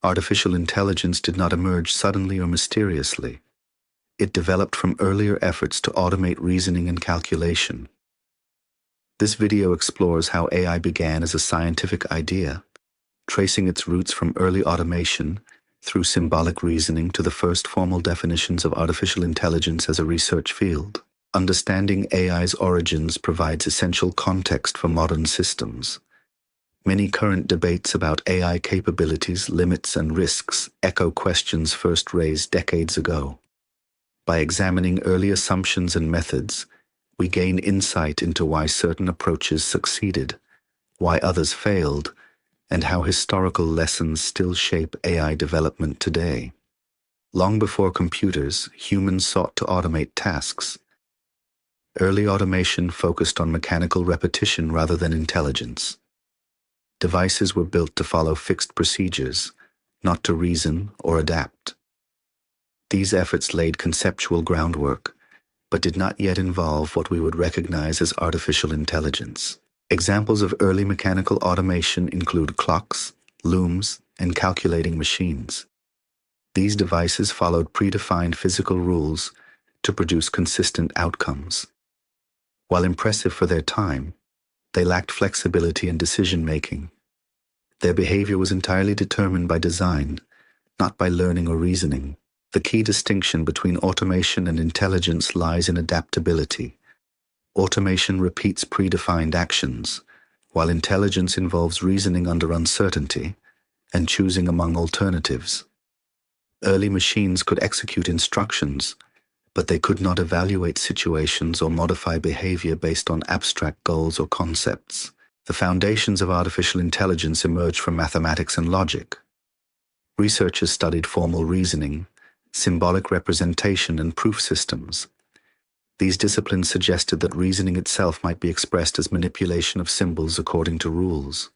Artificial intelligence did not emerge suddenly or mysteriously. It developed from earlier efforts to automate reasoning and calculation. This video explores how AI began as a scientific idea, tracing its roots from early automation through symbolic reasoning to the first formal definitions of artificial intelligence as a research field. Understanding AI's origins provides essential context for modern systems. Many current debates about AI capabilities, limits, and risks echo questions first raised decades ago. By examining early assumptions and methods, we gain insight into why certain approaches succeeded, why others failed, and how historical lessons still shape AI development today. Long before computers, humans sought to automate tasks. Early automation focused on mechanical repetition rather than intelligence. Devices were built to follow fixed procedures, not to reason or adapt. These efforts laid conceptual groundwork, but did not yet involve what we would recognize as artificial intelligence. Examples of early mechanical automation include clocks, looms, and calculating machines. These devices followed predefined physical rules to produce consistent outcomes. While impressive for their time, they lacked flexibility and decision-making. Their behavior was entirely determined by design, not by learning or reasoning. The key distinction between automation and intelligence lies in adaptability. Automation repeats predefined actions, while intelligence involves reasoning under uncertainty and choosing among alternatives. Early machines could execute instructions, but they could not evaluate situations or modify behavior based on abstract goals or concepts. The foundations of artificial intelligence emerged from mathematics and logic. Researchers studied formal reasoning, symbolic representation, and proof systems. These disciplines suggested that reasoning itself might be expressed as manipulation of symbols according to rules,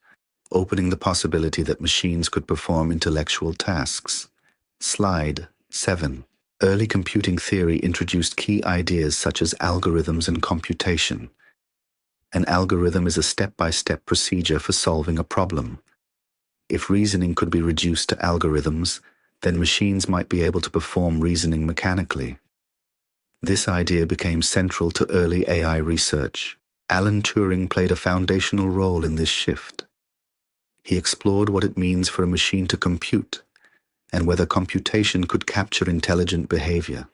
opening the possibility that machines could perform intellectual tasks. Slide 7. Early computing theory introduced key ideas such as algorithms and computation. An algorithm is a step-by-step procedure for solving a problem. If reasoning could be reduced to algorithms, then machines might be able to perform reasoning mechanically. This idea became central to early AI research. Alan Turing played a foundational role in this shift. He explored what it means for a machine to compute, and whether computation could capture intelligent behavior.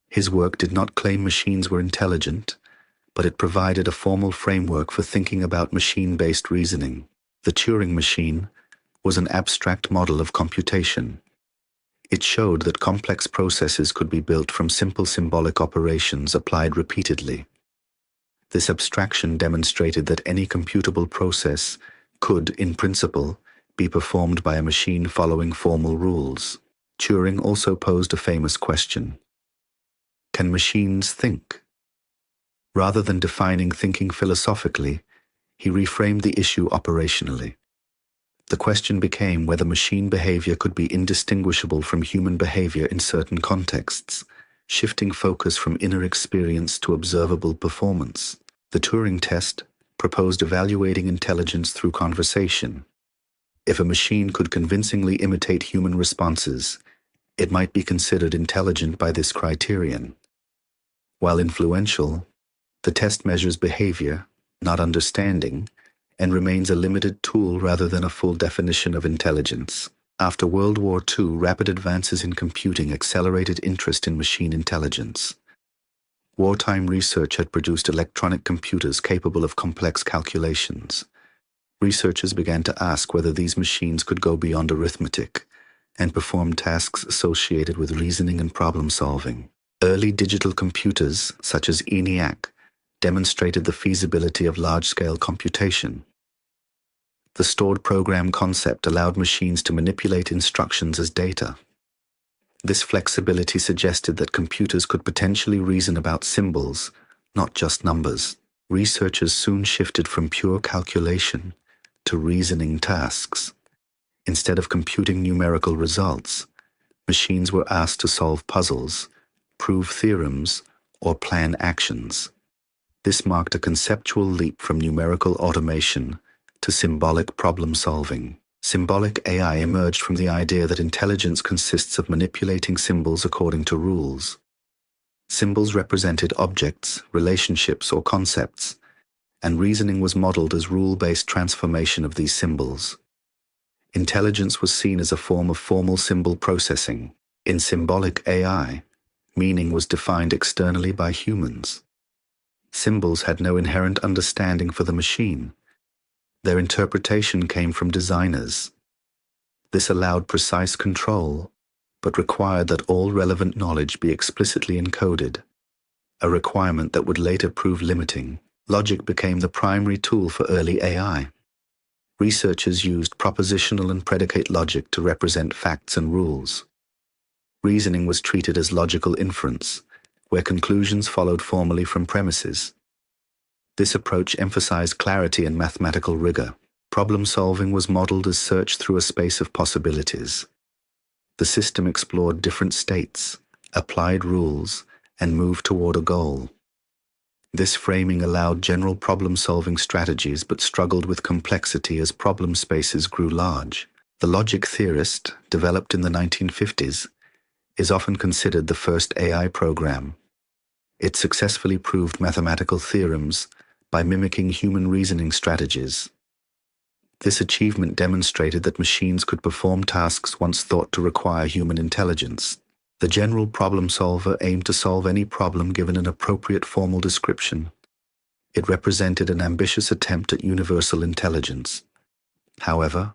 His work did not claim machines were intelligent, but it provided a formal framework for thinking about machine-based reasoning. The Turing machine was an abstract model of computation. It showed that complex processes could be built from simple symbolic operations applied repeatedly. This abstraction demonstrated that any computable process could, in principle, be performed by a machine following formal rules. Turing also posed a famous question: can machines think? Rather than defining thinking philosophically, he reframed the issue operationally. The question became whether machine behavior could be indistinguishable from human behavior in certain contexts, shifting focus from inner experience to observable performance. The Turing test proposed evaluating intelligence through conversation. If a machine could convincingly imitate human responses, it might be considered intelligent by this criterion. While influential, the test measures behavior, not understanding, and remains a limited tool rather than a full definition of intelligence. After World War II, rapid advances in computing accelerated interest in machine intelligence. Wartime research had produced electronic computers capable of complex calculations. Researchers began to ask whether these machines could go beyond arithmetic and perform tasks associated with reasoning and problem-solving. Early digital computers, such as ENIAC, demonstrated the feasibility of large-scale computation. The stored program concept allowed machines to manipulate instructions as data. This flexibility suggested that computers could potentially reason about symbols, not just numbers. Researchers soon shifted from pure calculation to reasoning tasks. Instead of computing numerical results, machines were asked to solve puzzles, prove theorems, or plan actions. This marked a conceptual leap from numerical automation to symbolic problem-solving. Symbolic AI emerged from the idea that intelligence consists of manipulating symbols according to rules. Symbols represented objects, relationships, or concepts, and reasoning was modeled as rule-based transformation of these symbols. Intelligence was seen as a form of formal symbol processing. In symbolic AI, meaning was defined externally by humans. Symbols had no inherent understanding for the machine. Their interpretation came from designers. This allowed precise control, but required that all relevant knowledge be explicitly encoded, a requirement that would later prove limiting. Logic became the primary tool for early AI. Researchers used propositional and predicate logic to represent facts and rules. Reasoning was treated as logical inference, where conclusions followed formally from premises. This approach emphasized clarity and mathematical rigor. Problem-solving was modeled as search through a space of possibilities. The system explored different states, applied rules, and moved toward a goal. This framing allowed general problem-solving strategies but struggled with complexity as problem spaces grew large. The logic theorist, developed in the 1950s, is often considered the first AI program. It successfully proved mathematical theorems by mimicking human reasoning strategies. This achievement demonstrated that machines could perform tasks once thought to require human intelligence. The general problem solver aimed to solve any problem given an appropriate formal description. It represented an ambitious attempt at universal intelligence. However,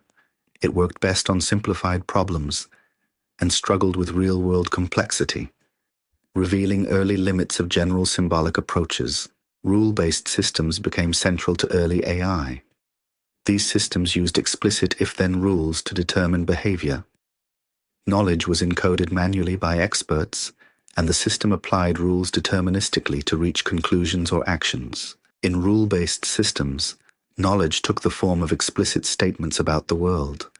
it worked best on simplified problems and struggled with real-world complexity, revealing early limits of general symbolic approaches. Rule-based systems became central to early AI. These systems used explicit if-then rules to determine behavior. Knowledge was encoded manually by experts, and the system applied rules deterministically to reach conclusions or actions. In rule-based systems, knowledge took the form of explicit statements about the world.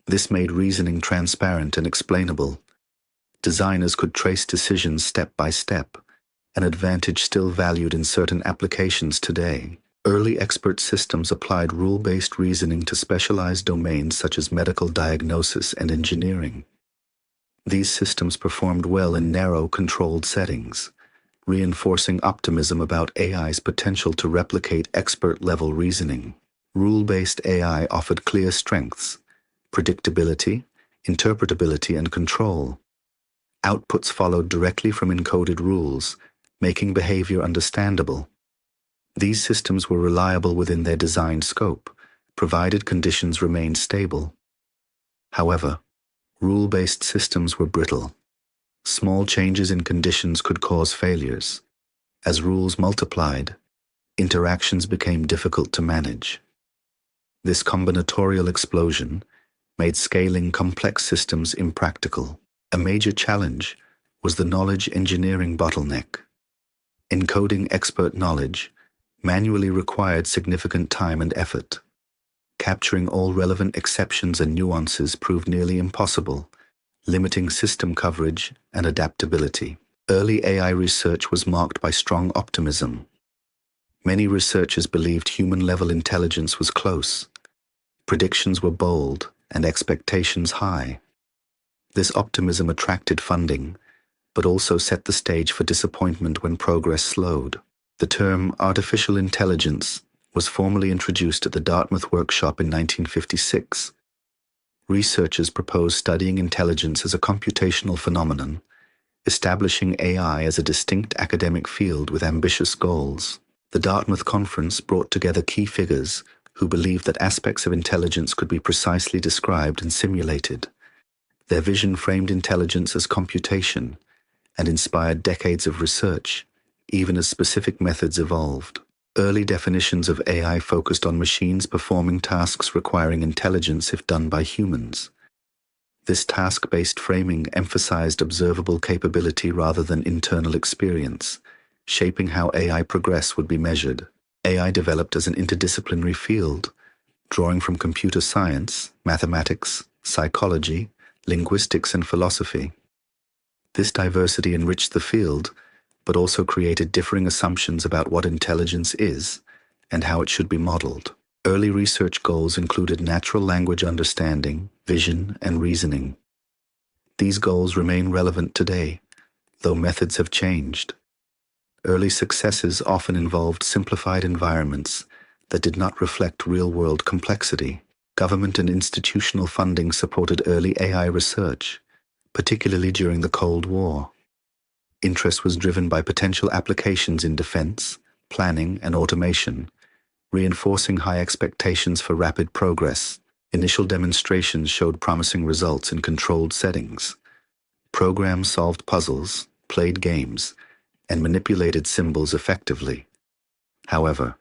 This made reasoning transparent and explainable. Designers could trace decisions step by step, an advantage still valued in certain applications today. Early expert systems applied rule-based reasoning to specialized domains such as medical diagnosis and engineering. These systems performed well in narrow, controlled settings, reinforcing optimism about AI's potential to replicate expert-level reasoning. Rule-based AI offered clear strengths: predictability, interpretability, and control. Outputs followed directly from encoded rules, making behavior understandable. These systems were reliable within their designed scope, provided conditions remained stable. However, rule-based systems were brittle. Small changes in conditions could cause failures. As rules multiplied, interactions became difficult to manage. This combinatorial explosion made scaling complex systems impractical. A major challenge was the knowledge engineering bottleneck. Encoding expert knowledge manually required significant time and effort. Capturing all relevant exceptions and nuances proved nearly impossible, limiting system coverage and adaptability. Early AI research was marked by strong optimism. Many researchers believed human-level intelligence was close. Predictions were bold and expectations high. This optimism attracted funding, but also set the stage for disappointment when progress slowed. The term artificial intelligence was formally introduced at the Dartmouth Workshop in 1956. Researchers proposed studying intelligence as a computational phenomenon, establishing AI as a distinct academic field with ambitious goals. The Dartmouth Conference brought together key figures who believed that aspects of intelligence could be precisely described and simulated. Their vision framed intelligence as computation and inspired decades of research, even as specific methods evolved. Early definitions of AI focused on machines performing tasks requiring intelligence if done by humans. This task-based framing emphasized observable capability rather than internal experience, shaping how AI progress would be measured. AI developed as an interdisciplinary field, drawing from computer science, mathematics, psychology, linguistics, and philosophy. This diversity enriched the field, but also created differing assumptions about what intelligence is and how it should be modeled. Early research goals included natural language understanding, vision, and reasoning. These goals remain relevant today, though methods have changed. Early successes often involved simplified environments that did not reflect real-world complexity. Government and institutional funding supported early AI research, particularly during the Cold War. Interest was driven by potential applications in defense, planning, and automation, reinforcing high expectations for rapid progress. Initial demonstrations showed promising results in controlled settings. Programs solved puzzles, played games, and manipulated symbols effectively. However,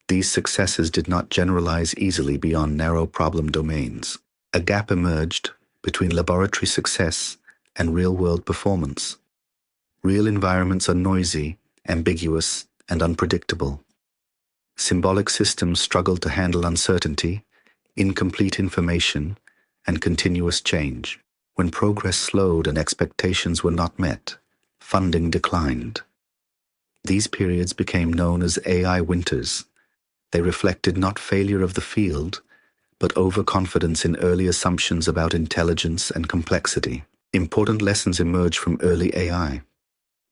these successes did not generalize easily beyond narrow problem domains. A gap emerged between laboratory success and real-world performance. Real environments are noisy, ambiguous, and unpredictable. Symbolic systems struggled to handle uncertainty, incomplete information, and continuous change. When progress slowed and expectations were not met, funding declined. These periods became known as AI winters. They reflected not failure of the field, but overconfidence in early assumptions about intelligence and complexity. Important lessons emerge from early AI.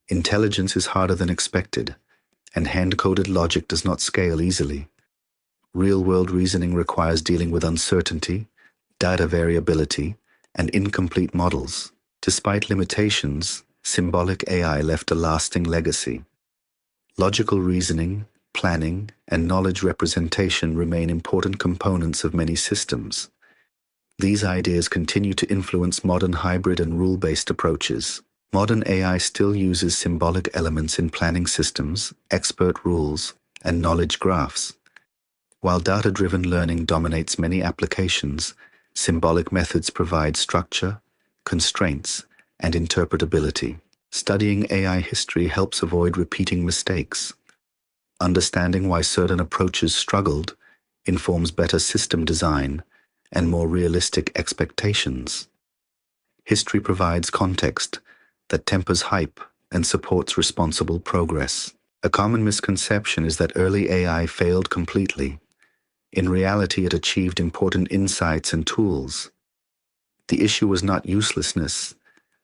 Intelligence is harder than expected, and hand-coded logic does not scale easily. Real-world reasoning requires dealing with uncertainty, data variability, and incomplete models. Despite limitations, symbolic AI left a lasting legacy. Logical reasoning, planning, and knowledge representation remain important components of many systems. These ideas continue to influence modern hybrid and rule-based approaches. Modern AI still uses symbolic elements in planning systems, expert rules, and knowledge graphs. While data-driven learning dominates many applications, symbolic methods provide structure, constraints, and interpretability. Studying AI history helps avoid repeating mistakes. Understanding why certain approaches struggled informs better system design and more realistic expectations. History provides context that tempers hype and supports responsible progress. A common misconception is that early AI failed completely. In reality, it achieved important insights and tools. The issue was not uselessness,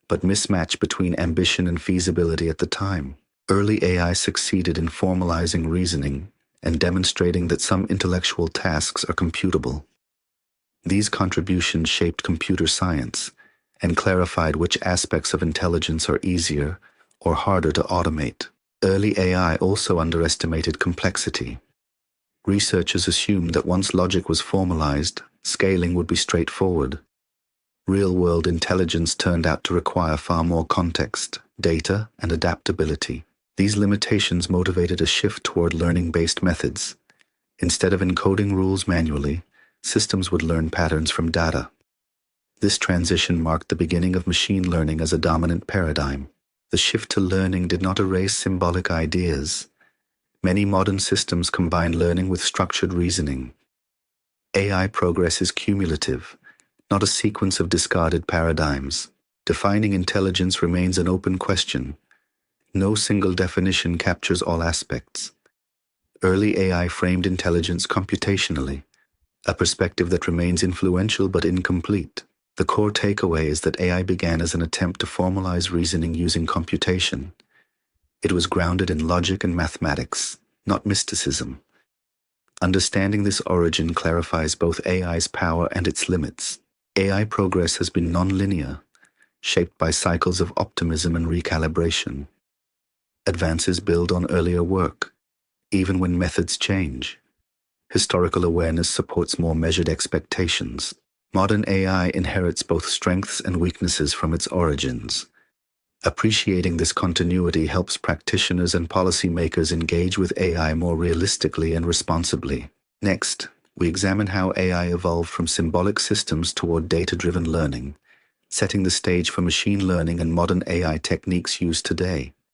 but mismatch between ambition and feasibility at the time. Early AI succeeded in formalizing reasoning and demonstrating that some intellectual tasks are computable. These contributions shaped computer science and clarified which aspects of intelligence are easier or harder to automate. Early AI also underestimated complexity. Researchers assumed that once logic was formalized, scaling would be straightforward. Real-world intelligence turned out to require far more context, data, and adaptability. These limitations motivated a shift toward learning-based methods. Instead of encoding rules manually, systems would learn patterns from data. This transition marked the beginning of machine learning as a dominant paradigm. The shift to learning did not erase symbolic ideas. Many modern systems combine learning with structured reasoning. AI progress is cumulative, not a sequence of discarded paradigms. Defining intelligence remains an open question. No single definition captures all aspects. Early AI framed intelligence computationally, a perspective that remains influential but incomplete. The core takeaway is that AI began as an attempt to formalize reasoning using computation. It was grounded in logic and mathematics, not mysticism. Understanding this origin clarifies both AI's power and its limits. AI progress has been non-linear, shaped by cycles of optimism and recalibration. Advances build on earlier work, even when methods change. Historical awareness supports more measured expectations. Modern AI inherits both strengths and weaknesses from its origins. Appreciating this continuity helps practitioners and policymakers engage with AI more realistically and responsibly. Next, we examine how AI evolved from symbolic systems toward data-driven learning, setting the stage for machine learning and modern AI techniques used today.